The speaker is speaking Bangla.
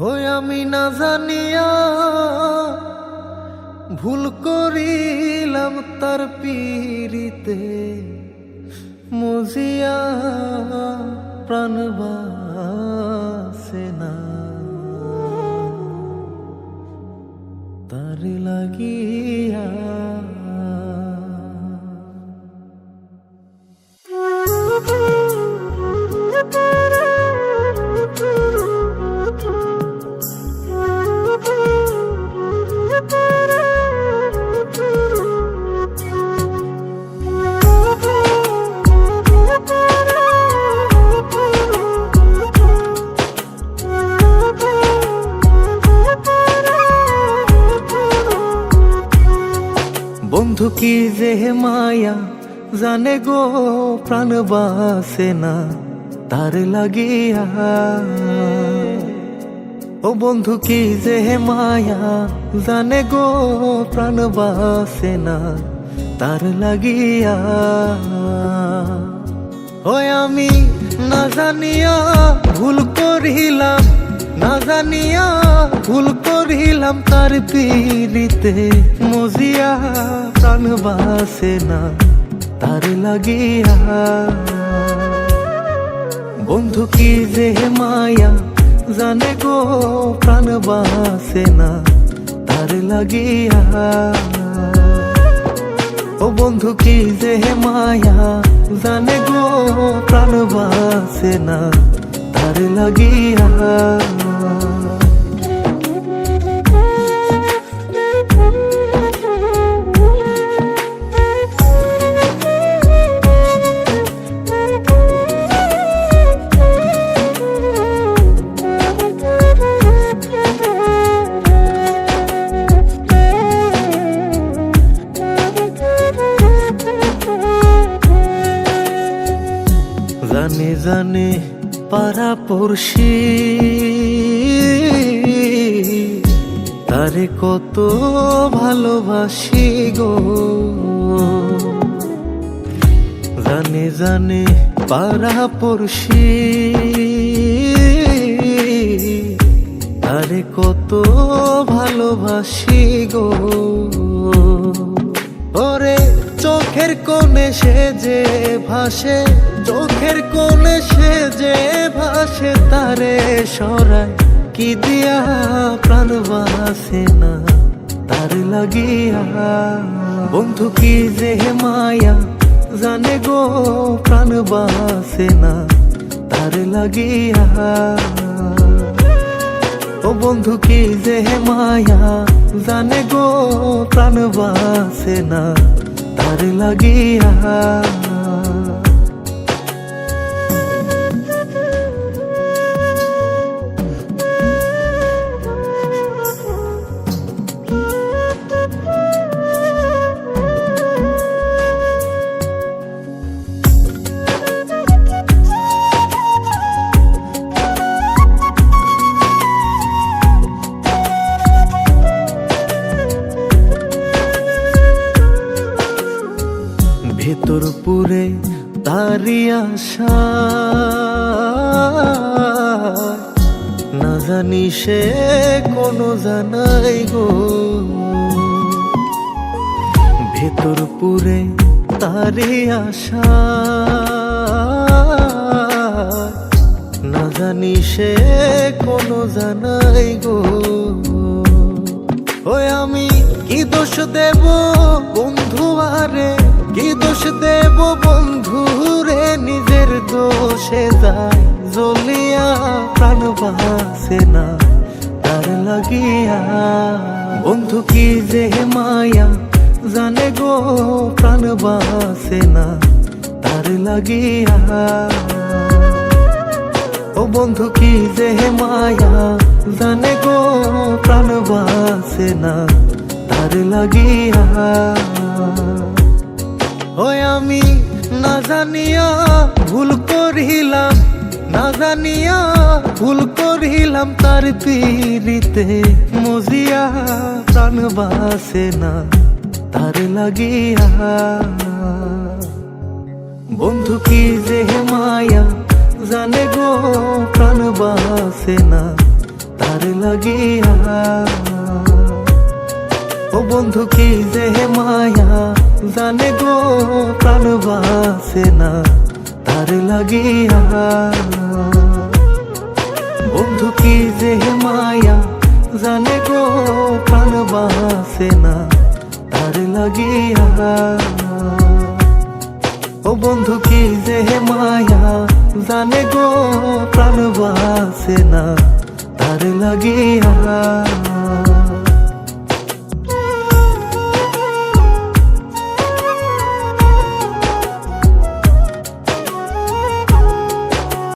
হই আমি না জানিয়া ভুল করিলাম তার পীড়িতে মজিয়া প্রাণ বাসে না তার লাগিয়া। বন্ধু কি যে মায়া জানে গো প্রাণ বাসে না তার লাগিয়া। ও বন্ধু কি যে মায়া জানে গো প্রাণ বাসে না তার লাগিয়া। ওই আমি না জানিয়া ভুল করিলাম, না জানিয়া ভুল করিলাম তার পীড়িতে মজিয়া প্রাণ বাসে না তার লাগিয়া। বন্ধু কি যে মায়া জানে গো প্রাণ বাসে না তার লাগিয়া। ও বন্ধু কি যে মায়া জানে গো প্রাণ বাসে না তার লাগিয়া। জানে জানে পাড়া পড়শি তারে কত ভালোবাসি গো। জানে জানে পাড়া পড়শি তারে কত ভালোবাসি গো। ওরে চোখের কোণে সে যে ভাসে, চোখের কোণে সে যে ভাসে তারে সরায় কি দিয়া প্রাণ বাসে না তার লাগিয়া। বন্ধু কি যে মায়া জানে গো প্রাণ বাসে না তার লাগিয়া। ও বন্ধু কি যে মায়া জানে গো প্রাণ বাসে না তার লাগিয়া। ভেতর পুরে তারি আশা না জানি সে কোনো জানাই গো। ভেতর পুরে তারি আশা না জানি সে কোনো জানাই গো। ওই আমি কি দোষ দেব বন্ধু আরে, কি দোষ দেব বন্ধু রে, নিজের দোষে যায় জ্বলিয়া প্রাণ বাসে না তার লাগিয়া। বন্ধু কি যে মায়া জানে গো প্রাণ বাসে না তার লাগিয়া। ও বন্ধু কি যে মায়া জানে গো প্রাণ বাসে না তার লাগিয়া। ওই আমি না জানিয়া ভুল করিলাম, না জানিয়া ভুল করিলাম তার পীড়িতে মজিয়া প্রাণ বাসে না তার লাগিয়া। বন্ধু কি যে মায়া জানে গো প্রাণ বাসে না। তার লাগিয়া। ও বন্ধু কি যে মায়া জানে গো প্রাণ বাসে না তার লাগিয়া। বন্ধু কি যে মায়া জানে গো প্রাণ বাসে না তার লাগিয়া। ও বন্ধু কি যে মায়া জানে গো প্রাণ বাসে না তার লাগিয়া।